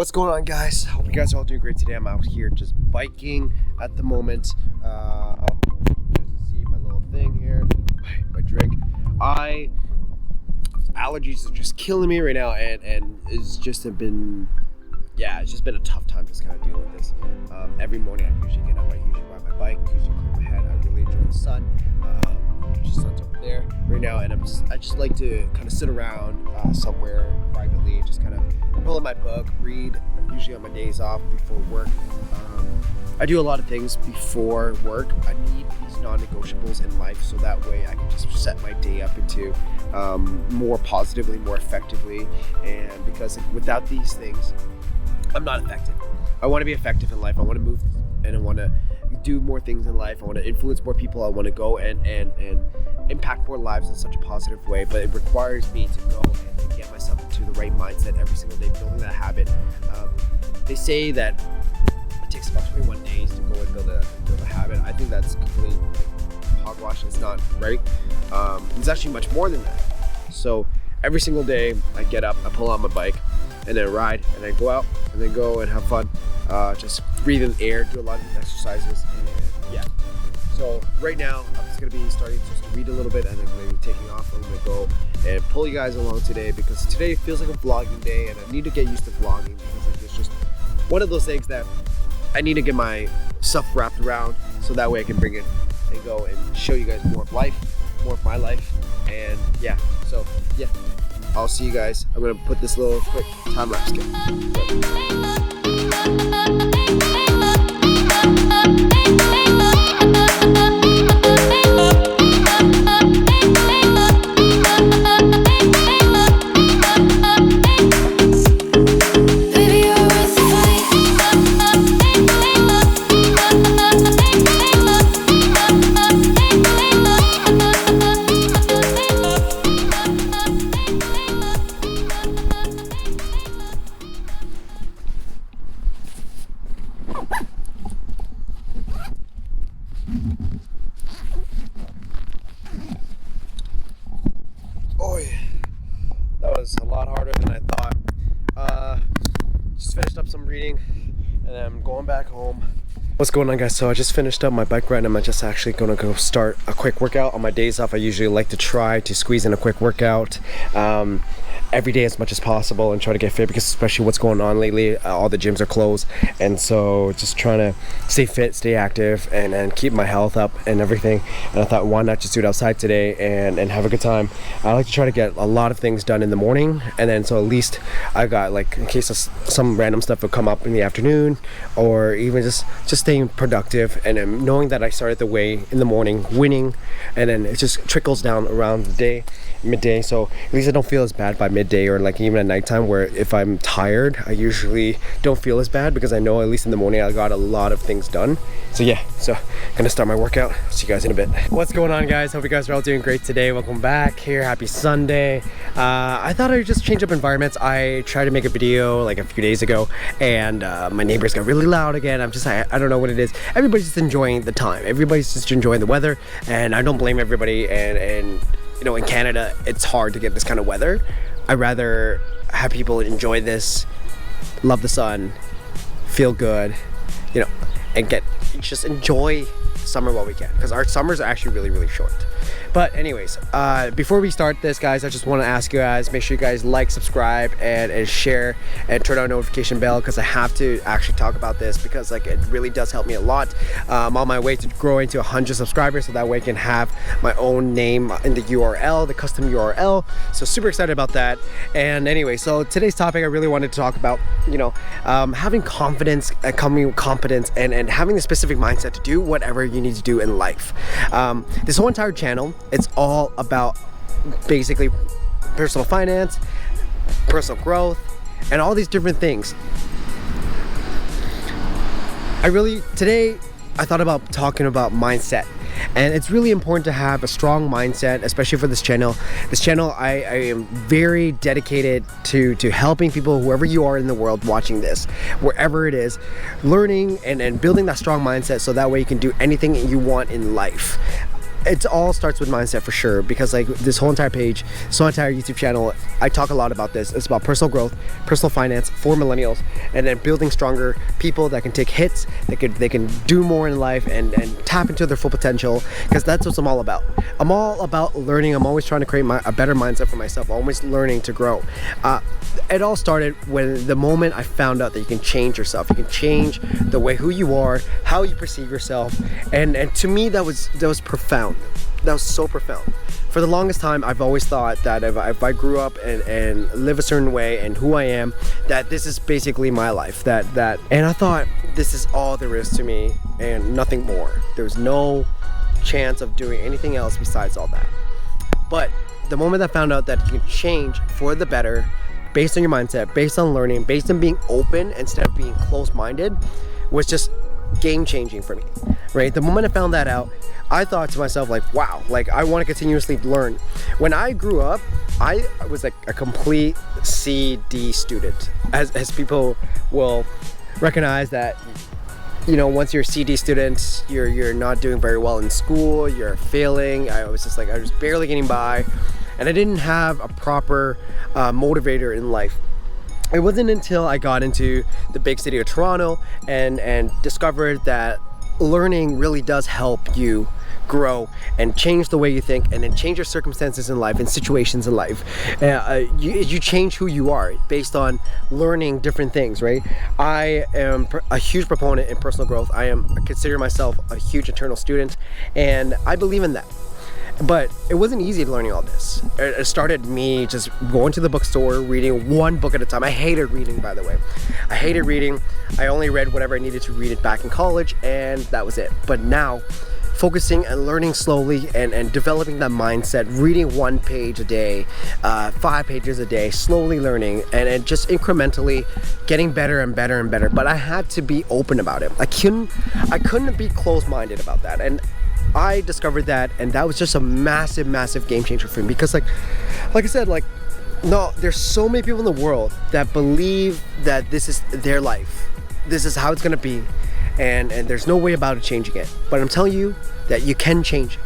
What's going on, guys? Hope you guys are all doing great today. I'm out here just biking at the moment. See my little thing here, my drink. Allergies are just killing me right now, and it's just been a tough time just kind of dealing with this. Every morning I usually get up, I usually ride my bike, usually clear my head. I really enjoy the sun. The sun's over there right now, and I just like to kind of sit around somewhere privately, just kind of pull up my book, read, usually on my days off before work. I do a lot of things before work. I need these non-negotiables in life so that way I can just set my day up into more positively, more effectively, and because without these things, I'm not effective. I want to be effective in life. I want to move and I want to do more things in life. I want to influence more people. I want to go and impact more lives in such a positive way, but it requires me to go and get myself into the right mindset every single day, building that habit. They say that it takes about 21 days to go and build a habit. I think that's complete hogwash. It's not right. It's actually much more than that. So every single day I get up, I pull out my bike, and then ride, and then go out, and then go and have fun. Just breathe in the air, do a lot of exercises, and yeah. So right now, I'm just gonna be starting just to read a little bit, and then maybe taking off. I'm gonna go and pull you guys along today because today feels like a vlogging day, and I need to get used to vlogging because like it's just one of those things that I need to get my stuff wrapped around so that way I can bring it and go and show you guys more of life, more of my life, and yeah. So yeah. I'll see you guys. I'm gonna put this little quick time lapse skip. That was a lot harder than I thought. Just finished up some reading and then I'm going back home. What's going on, guys? So I just finished up my bike ride and I'm just actually gonna go start a quick workout. On my days off, I usually like to try to squeeze in a quick workout every day as much as possible and try to get fit, because especially what's going on lately, all the gyms are closed, and so just trying to stay fit, stay active, and keep my health up and everything. And I thought, why not just do it outside today and have a good time. I like to try to get a lot of things done in the morning, and then so at least I got, like, in case some random stuff will come up in the afternoon, or even just staying productive, and then knowing that I started the way in the morning winning, and then it just trickles down around the day, midday. So at least I don't feel as bad by midday or like even at nighttime, where if I'm tired I usually don't feel as bad because I know at least in the morning I got a lot of things done. So yeah, so I'm gonna start my workout. See you guys in a bit. What's going on, guys? Hope you guys are all doing great today. Welcome back here. Happy Sunday. I thought I'd just change up environments. I tried to make a video like a few days ago, and my neighbors got really loud again. I don't know what it is. Everybody's just enjoying the time. Everybody's just enjoying the weather, and I don't blame everybody. And you know, in Canada, it's hard to get this kind of weather. I'd rather have people enjoy this, love the sun, feel good, you know, and just enjoy summer while we can, because our summers are actually really, really short. But anyways, before we start this, guys, I just want to ask you guys, make sure you guys like, subscribe, and share, and turn on notification bell, because I have to actually talk about this, because like it really does help me a lot. I'm on my way to growing to 100 subscribers, so that way I can have my own name in the URL, the custom URL. So super excited about that. And anyway, so today's topic, I really wanted to talk about, you know, having confidence, coming with competence, and having the specific mindset to do whatever you need to do in life. This whole entire channel, it's all about basically personal finance, personal growth, and all these different things. Today I thought about talking about mindset, and it's really important to have a strong mindset, especially for this channel. I am very dedicated to helping people, whoever you are in the world watching this, wherever it is, learning and building that strong mindset, so that way you can do anything you want in life. it all starts with mindset for sure, because like this whole entire page, this whole entire YouTube channel, I talk a lot about this. It's about personal growth, personal finance for millennials, and then building stronger people that can take hits, they can do more in life and tap into their full potential, because that's what I'm all about. I'm all about learning. I'm always trying to create a better mindset for myself, always learning to grow. It all started when the moment I found out that you can change yourself. You can change the way who you are, how you perceive yourself, and to me that was profound. That was so profound. For the longest time, I've always thought that if I grew up and live a certain way and who I am, that this is basically my life. And I thought this is all there is to me and nothing more. There's no chance of doing anything else besides all that. But the moment I found out that you can change for the better, based on your mindset, based on learning, based on being open instead of being closed-minded, was just game-changing for me, right? The moment I found that out, I thought to myself, like, wow, like I want to continuously learn. When I grew up, I was like a complete C/D student, as people will recognize that, you know, once you're a C/D student, you're not doing very well in school, you're failing. I was barely getting by, and I didn't have a proper motivator in life. It wasn't until I got into the big city of Toronto and discovered that learning really does help you grow and change the way you think, and then change your circumstances in life and situations in life. You change who you are based on learning different things, right? I am a huge proponent in personal growth. I consider myself a huge internal student, and I believe in that. But it wasn't easy learning all this. It started me just going to the bookstore, reading one book at a time. I hated reading, by the way. I hated reading. I only read whatever I needed to read it back in college, and that was it. But now, focusing and learning slowly and developing that mindset, reading 1 page a day, 5 pages a day, slowly learning and just incrementally getting better and better and better. But I had to be open about it. I couldn't be closed-minded about that. And I discovered that, and that was just a massive game changer for me, because like I said, like, no, there's so many people in the world that believe that this is their life, this is how it's gonna be, and there's no way about it changing it. But I'm telling you that you can change it.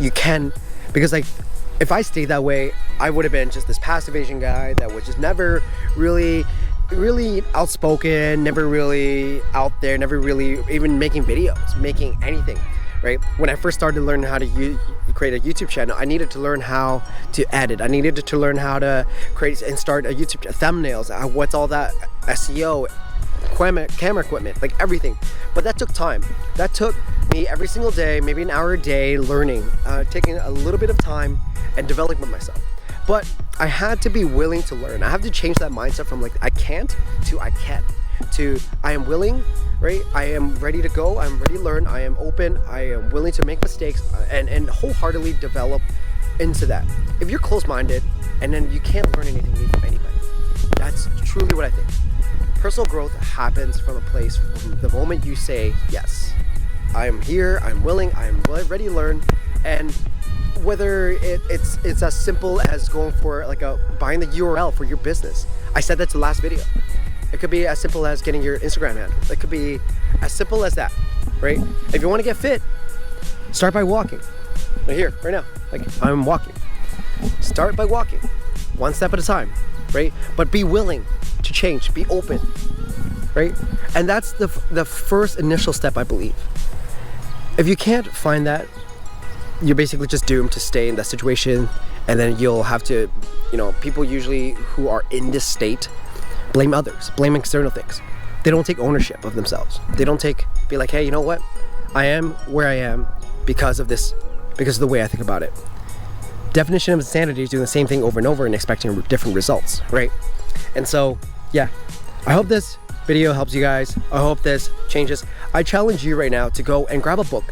You can, because like if I stayed that way, I would have been just this passive Asian guy that was just never really outspoken, never really out there, never really even making videos, making anything. Right? When I first started learning how to create a YouTube channel, I needed to learn how to edit. I needed to learn how to create and start a YouTube thumbnails. What's all that SEO, camera equipment, like everything. But that took time. That took me every single day, maybe an hour a day, learning, taking a little bit of time and developing myself. But I had to be willing to learn. I have to change that mindset from like I can't to I can, to I am willing. Right? I am ready to go. I'm ready to learn. I am open. I am willing to make mistakes and wholeheartedly develop into that. If you're closed-minded and then you can't learn anything new from anybody, that's truly what I think. Personal growth happens from a place from the moment you say, yes, I am here, I'm willing, I'm ready to learn. And whether it's as simple as going for like buying the URL for your business. I said that to the last video. It could be as simple as getting your Instagram handle. It could be as simple as that, right? If you want to get fit, start by walking. Right here, right now, like I'm walking. Start by walking, 1 step at a time, right? But be willing to change, be open, right? And that's the first initial step, I believe. If you can't find that, you're basically just doomed to stay in that situation, and then you'll have to, you know, people usually who are in this state blame others, blame external things. They don't take ownership of themselves. They don't be like, hey, you know what? I am where I am because of this, because of the way I think about it. Definition of insanity is doing the same thing over and over and expecting different results, right? And so, yeah, I hope this video helps you guys. I hope this changes. I challenge you right now to go and grab a book.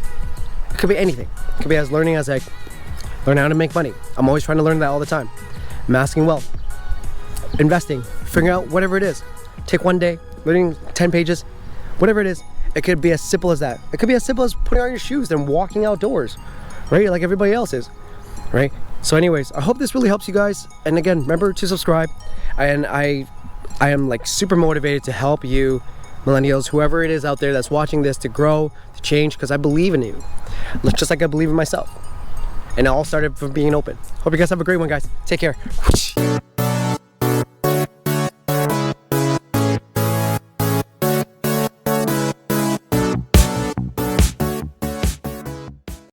It could be anything. It could be as learning as like, learn how to make money. I'm always trying to learn that all the time. Masking wealth, investing, figuring out whatever it is. Take 1 day, learning 10 pages, whatever it is. It could be as simple as that. It could be as simple as putting on your shoes and walking outdoors, right? Like everybody else is, right? So anyways, I hope this really helps you guys. And again, remember to subscribe. And I am like super motivated to help you millennials, whoever it is out there that's watching this, to grow, to change, because I believe in you. Just like I believe in myself. And it all started from being open. Hope you guys have a great one, guys. Take care.